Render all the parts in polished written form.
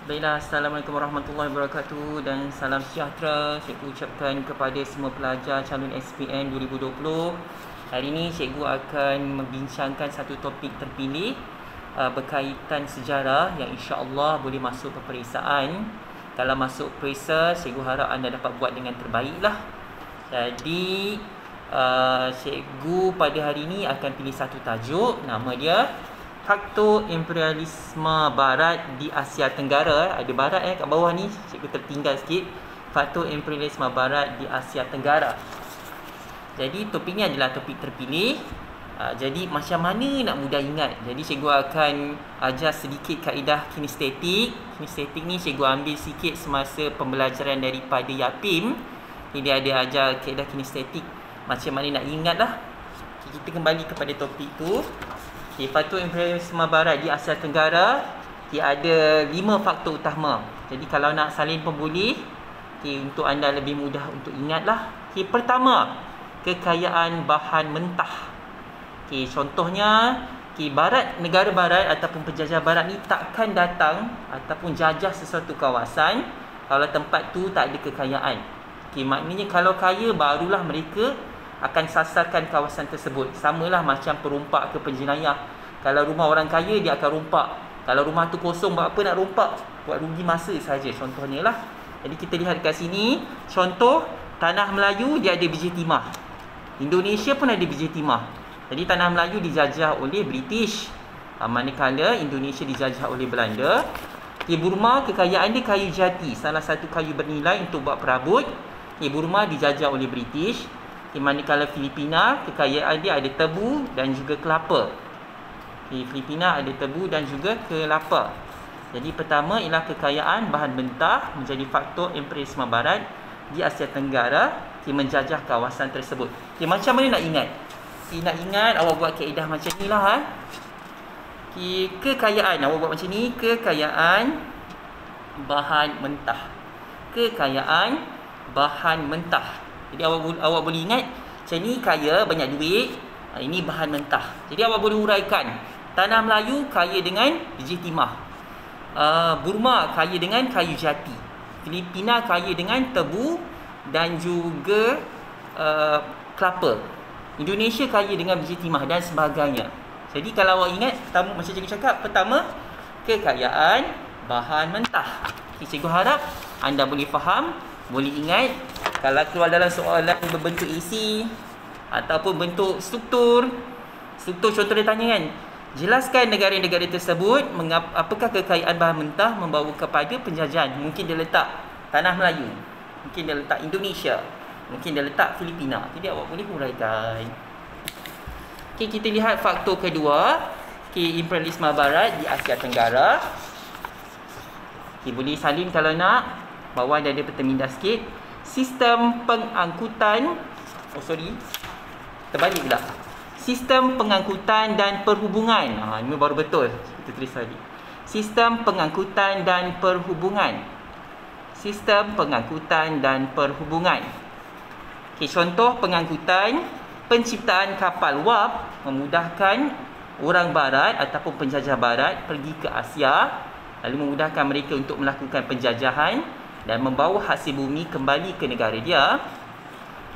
Baiklah, Assalamualaikum warahmatullahi wabarakatuh dan salam sejahtera saya ucapkan kepada semua pelajar calon SPM 2020. Hari ini cikgu akan membincangkan satu topik terpilih berkaitan sejarah yang insya-Allah boleh masuk peperiksaan. Kalau masuk periksa, cikgu harap anda dapat buat dengan terbaiklah. Jadi cikgu pada hari ini akan pilih satu tajuk, nama dia Faktor Imperialisme Barat di Asia Tenggara. Ada barat kat bawah ni, cikgu tertinggal sikit. Faktor Imperialisme Barat di Asia Tenggara. Jadi topik ni adalah topik terpilih. Jadi macam mana nak mudah ingat? Jadi cikgu akan ajar sedikit kaedah kinestetik. Kinestetik ni cikgu ambil sikit semasa pembelajaran daripada Yapim. Jadi ada ajar kaedah kinestetik macam mana nak ingat lah. Kita kembali kepada topik tu. Faktor imperialisme barat di Asia Tenggara, ada 5 faktor utama. Jadi kalau nak salin pun boleh. Untuk anda lebih mudah untuk ingatlah. Pertama, kekayaan bahan mentah. Contohnya, negara barat ataupun penjajah barat ni takkan datang ataupun jajah sesuatu kawasan kalau tempat tu tak ada kekayaan. Maknanya kalau kaya, barulah mereka akan sasarkan kawasan tersebut. Samalah macam perompak ke penjenayah. Kalau rumah orang kaya, dia akan rompak. Kalau rumah tu kosong, buat apa nak rompak? Buat rugi masa saja, contohnya lah. Jadi kita lihat kat sini, contoh tanah Melayu dia ada biji timah. Indonesia pun ada biji timah. Jadi tanah Melayu dijajah oleh British, manakala Indonesia dijajah oleh Belanda. Burma, kekayaan dia kayu jati, salah satu kayu bernilai untuk buat perabot. Burma dijajah oleh British. Manakala Filipina, kekayaan dia ada tebu dan juga kelapa. Filipina ada tebu dan juga kelapa. Jadi pertama ialah kekayaan bahan mentah menjadi faktor imperialisme barat di Asia Tenggara menjajah kawasan tersebut. Macam mana nak ingat? Nak ingat, awak buat kaedah macam ni lah. Kekayaan, awak buat macam ni. Kekayaan bahan mentah. Kekayaan bahan mentah. Jadi awak boleh ingat, macam ni kaya, banyak duit. Ini bahan mentah. Jadi awak boleh uraikan. Tanah Melayu kaya dengan biji timah. Burma kaya dengan kayu jati. Filipina kaya dengan tebu dan juga kelapa. Indonesia kaya dengan biji timah dan sebagainya. Jadi kalau awak ingat, macam cikgu cakap, pertama, kekayaan bahan mentah. Cikgu harap anda boleh faham, boleh ingat. Kalau keluar dalam soalan berbentuk isi ataupun bentuk struktur contoh dia tanya kan, jelaskan negara-negara tersebut apakah kekayaan bahan mentah membawa kepada penjajahan. Mungkin dia letak tanah Melayu, mungkin dia letak Indonesia, mungkin dia letak Filipina. Jadi awak boleh huraikan. Kita lihat faktor kedua, imperialisme barat di Asia Tenggara. Boleh salin kalau nak. Bawah dia ada peta minda sikit. Sistem pengangkutan, terbalik pula. Sistem pengangkutan dan perhubungan. Ini baru betul. Kita tulis tadi. Sistem pengangkutan dan perhubungan. Sistem pengangkutan dan perhubungan. Contoh pengangkutan, penciptaan kapal wap memudahkan orang barat ataupun penjajah barat pergi ke Asia, lalu memudahkan mereka untuk melakukan penjajahan dan membawa hasil bumi kembali ke negara dia.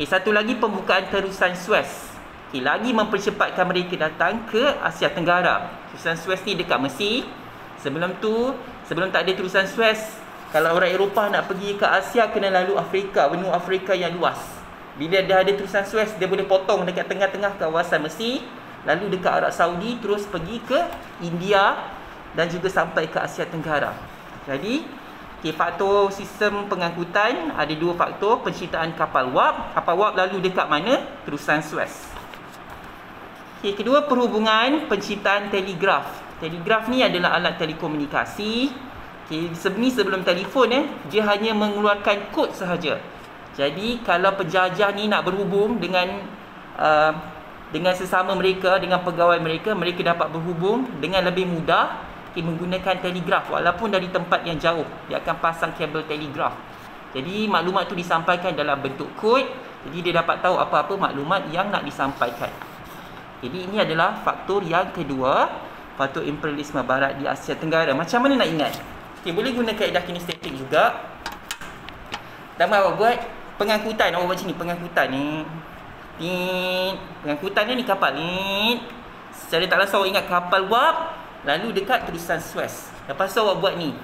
Satu lagi, pembukaan terusan Suez. Lagi mempercepatkan mereka datang ke Asia Tenggara. Terusan Suez ni dekat Mesir. Sebelum tak ada terusan Suez, kalau orang Eropah nak pergi ke Asia, kena lalu Afrika, benua Afrika yang luas. Bila dah ada terusan Suez, dia boleh potong dekat tengah-tengah kawasan Mesir, lalu dekat Arab Saudi, terus pergi ke India dan juga sampai ke Asia Tenggara. Jadi faktor sistem pengangkutan ada 2 faktor, penciptaan kapal wap. Kapal wap lalu dekat mana? Terusan Suez. Kedua, perhubungan, penciptaan telegraf. Telegraf ni adalah alat telekomunikasi. Sebenarnya sebelum telefon dia hanya mengeluarkan kod sahaja. Jadi kalau penjajah ni nak berhubung dengan sesama mereka, dengan pegawai mereka, mereka dapat berhubung dengan lebih mudah menggunakan telegraf. Walaupun dari tempat yang jauh, dia akan pasang kabel telegraf. Jadi maklumat tu disampaikan dalam bentuk kod. Jadi dia dapat tahu apa-apa maklumat yang nak disampaikan. Jadi ini adalah faktor yang kedua, faktor imperialisme barat di Asia Tenggara. Macam mana nak ingat? Okey, boleh guna kaedah kinestetik juga. Pertama awak buat pengangkutan. Awak buat macam ni, pengangkutan ni. Pengangkutan ni kapal ni. Secara tak langsung awak ingat kapal wap, lalu dekat tulisan Suez. Lepas tu awak buat ni.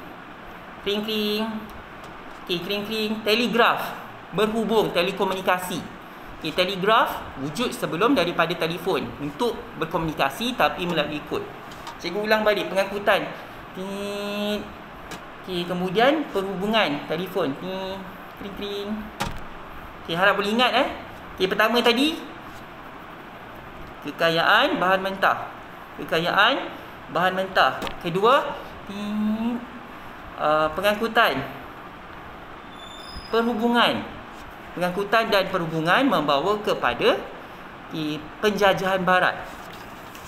Kring-kring. Okey, kring-kring. Telegraf. Berhubung, telekomunikasi. Okey, telegraf wujud sebelum daripada telefon untuk berkomunikasi tapi melalui kod. Cikgu ulang balik pengangkutan. Okey, kemudian perhubungan telefon. Kring-kring. Okey, harap boleh ingat Okey, pertama tadi kekayaan bahan mentah. Kekayaan bahan mentah. Kedua, pengangkutan. Perhubungan. Pengangkutan dan perhubungan membawa kepada penjajahan barat.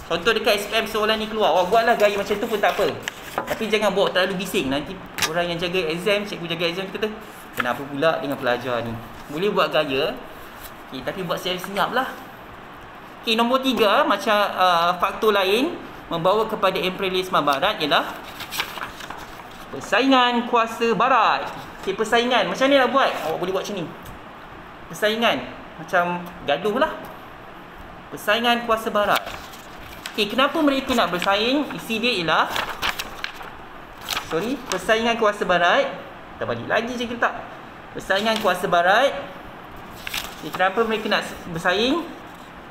Contoh dekat SPM soalan ni keluar, awak buatlah gaya macam tu pun tak apa. Tapi jangan bawa terlalu bising. Nanti orang yang jaga exam, cikgu jaga exam kata, kenapa pula dengan pelajar ni? Boleh buat gaya, tapi buat senyap lah. Nombor 3, macam faktor lain membawa kepada imperialisme barat ialah persaingan kuasa barat. Persaingan, macam ni nak buat? Awak boleh buat macam ni. Persaingan, macam gaduh lah. Persaingan kuasa barat. Kenapa mereka nak bersaing? Isi dia ialah persaingan kuasa barat. Kita balik lagi cikgu tak. Persaingan kuasa barat. Kenapa mereka nak bersaing?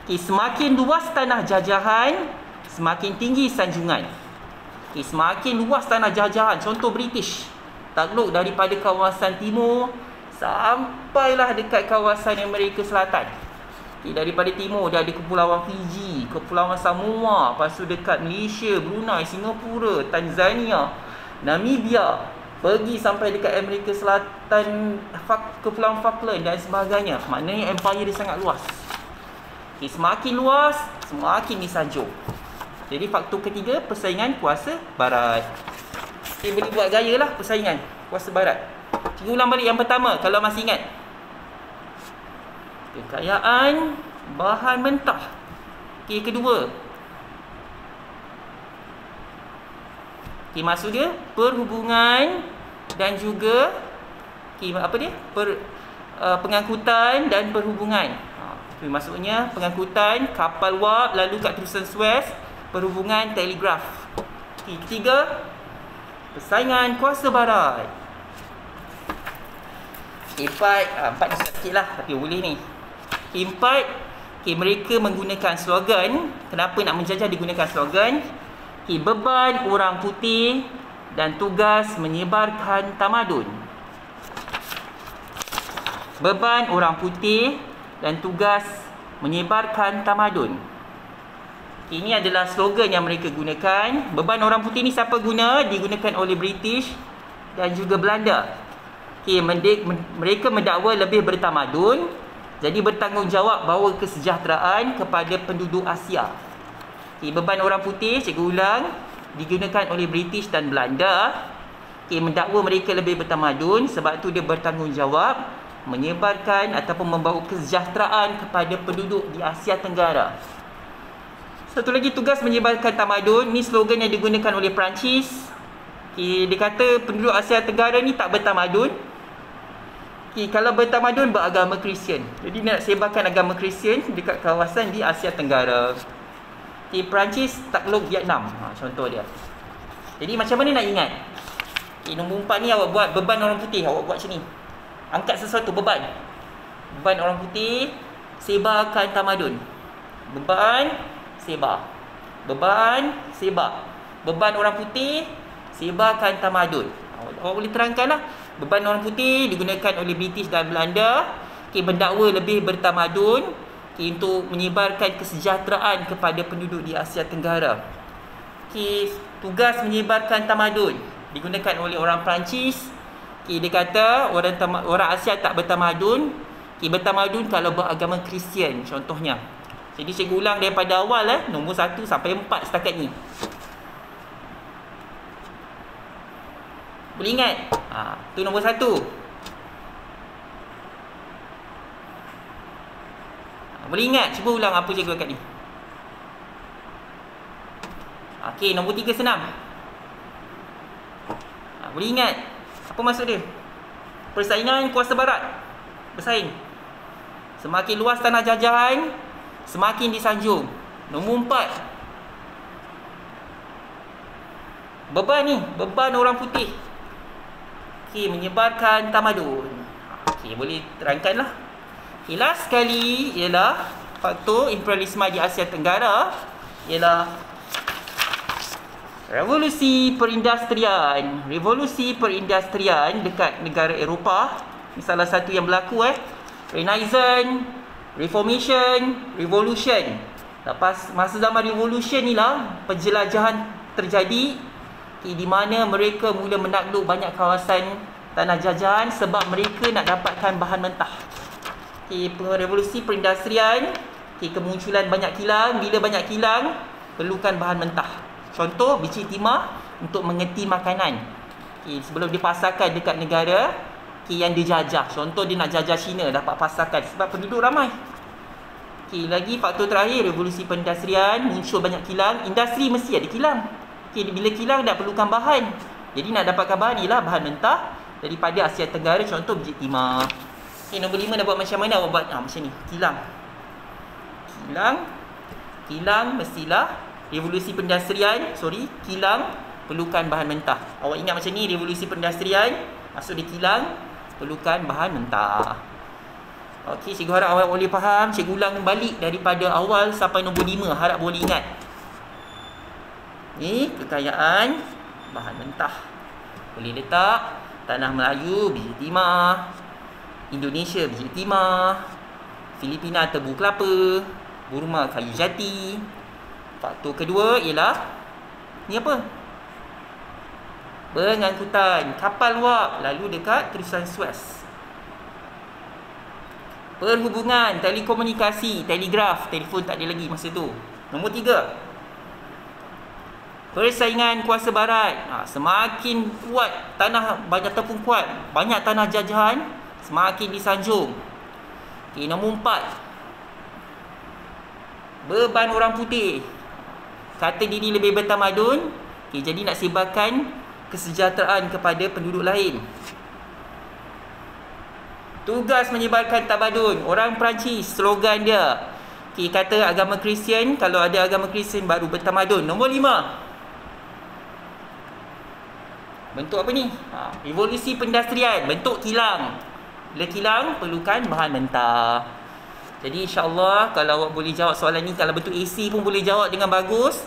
Semakin luas tanah jajahan, semakin tinggi sanjungan. Semakin luas tanah jajahan. Contoh British takluk daripada kawasan timur sampailah dekat kawasan Amerika Selatan. Daripada timur dia ada Kepulauan Fiji, Kepulauan Samoa, lepas tu dekat Malaysia, Brunei, Singapura, Tanzania, Namibia, pergi sampai dekat Amerika Selatan, Kepulauan Falkland dan sebagainya. Maknanya empire dia sangat luas. Semakin luas, semakin disanjung. Jadi faktor ketiga, persaingan kuasa barat. Boleh buat gaya lah persaingan kuasa barat. Cikgu ulang balik yang pertama kalau masih ingat. Kekayaan bahan mentah. Kedua, maksud dia perhubungan dan juga pengangkutan dan perhubungan. Maksudnya pengangkutan kapal wap, lalu kat terusan Suez, perhubungan telegraf. Ketiga, persaingan kuasa barat. Empat ni sikit lah, tapi boleh ni. Empat, mereka menggunakan slogan. Kenapa nak menjajah digunakan slogan? Beban orang putih dan tugas menyebarkan tamadun. Beban orang putih dan tugas menyebarkan tamadun. Ini adalah slogan yang mereka gunakan. Beban orang putih ni siapa guna? Digunakan oleh British dan juga Belanda. Mereka mendakwa lebih bertamadun, jadi bertanggungjawab bawa kesejahteraan kepada penduduk Asia. Beban orang putih, cikgu ulang, digunakan oleh British dan Belanda. Mendakwa mereka lebih bertamadun, sebab tu dia bertanggungjawab menyebarkan ataupun membawa kesejahteraan kepada penduduk di Asia Tenggara. Satu lagi, tugas menyebarkan tamadun. Ni slogan yang digunakan oleh Perancis. Dia kata penduduk Asia Tenggara ni tak bertamadun. Kalau bertamadun beragama Kristian. Jadi nak sebarkan agama Kristian dekat kawasan di Asia Tenggara. Perancis takluk Vietnam. Contoh dia. Jadi macam mana nak ingat? Nombor 4 ni awak buat beban orang putih. Awak buat macam ni. Angkat sesuatu, beban. Beban orang putih, sebarkan tamadun. Beban, sebar. Beban, sebar. Beban orang putih, sebarkan tamadun. Awak boleh terangkan lah. Beban orang putih digunakan oleh British dan Belanda. Mendakwa lebih bertamadun untuk menyebarkan kesejahteraan kepada penduduk di Asia Tenggara. Tugas menyebarkan tamadun digunakan oleh orang Perancis. Dia kata orang Asia tak bertamadun. Bertamadun kalau beragama Kristian contohnya. Jadi cikgu ulang daripada awal nombor 1 sampai 4 setakat ni. Boleh ingat? Tu nombor 1. Boleh ingat? Cuba ulang apa cikgu kat ni. Nombor 3 senang. Boleh ingat apa maksud dia? Persaingan kuasa barat bersaing. Semakin luas tanah jajahan, semakin disanjung. Nombor 4, beban orang putih. Okey, menyebarkan tamadun. Okey, boleh terangkanlah. Okey, last sekali ialah faktor imperialisme di Asia Tenggara ialah revolusi perindustrian. Revolusi perindustrian dekat negara Eropah. Ini salah satu yang berlaku Renaissance, Reformation, Revolution. Lepas masa zaman Revolution ni lah penjelajahan terjadi, di mana mereka mula menakluk banyak kawasan tanah jajahan sebab mereka nak dapatkan bahan mentah. Revolusi perindustrian, kemunculan banyak kilang. Bila banyak kilang, perlukan bahan mentah. Contoh, biji timah untuk mengeti makanan. Sebelum dipasarkan dekat negara yang dijajah. Contoh, dia nak jajah China, dapat pasarkan sebab penduduk ramai. Lagi faktor terakhir, revolusi perindustrian, muncul banyak kilang. Industri mesti ada kilang. Bila kilang tak perlukan bahan, jadi nak dapatkan bahan ialah bahan mentah daripada Asia Tenggara. Contoh, biji timah. Nombor 5 nak buat macam mana? Awak buat macam ni, kilang mestilah revolusi perindustrian, kilang perlukan bahan mentah. Awak ingat macam ni, revolusi perindustrian masuk di kilang perlukan bahan mentah. Okey, cikgu harap awak boleh faham. Cikgu ulang balik daripada awal sampai nombor 5, harap boleh ingat. Ni kekayaan bahan mentah. Boleh letak tanah Melayu biji timah, Indonesia biji timah, Filipina tebu kelapa, Burma kayu jati. Faktor kedua ialah ni apa? Pengangkutan kapal wap lalu dekat terusan Suez. Perhubungan, telekomunikasi, telegraf, telefon tak ada lagi masa tu. Nombor 3, persaingan kuasa barat. Semakin kuat tanah banyak ataupun kuat banyak tanah jajahan, semakin disanjung. Nombor 4, beban orang putih. Kata diri lebih bertamadun, jadi nak sebarkan kesejahteraan kepada penduduk lain. Tugas menyebarkan tamadun. Orang Perancis, slogan dia, kata agama Kristian, kalau ada agama Kristian baru bertamadun. Nombor 5, bentuk apa ni? Revolusi perindustrian, bentuk kilang. Bila kilang, perlukan bahan mentah. Jadi insyaAllah kalau awak boleh jawab soalan ni, kalau bentuk AC pun boleh jawab dengan bagus.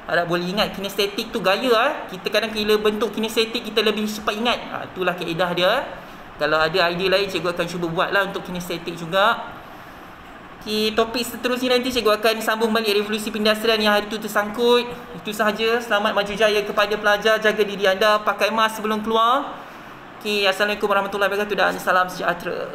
Harap boleh ingat kinestetik tu gaya. Kita kadang bila bentuk kinestetik kita lebih cepat ingat. Itulah kaedah dia. Kalau ada idea lain, cikgu akan cuba buat lah untuk kinestetik juga. Topik seterusnya nanti cikgu akan sambung balik revolusi perindustrian yang hari tu tersangkut. Itu sahaja. Selamat maju jaya kepada pelajar. Jaga diri anda, pakai mask sebelum keluar. Assalamualaikum warahmatullahi wabarakatuh dan salam sejahtera.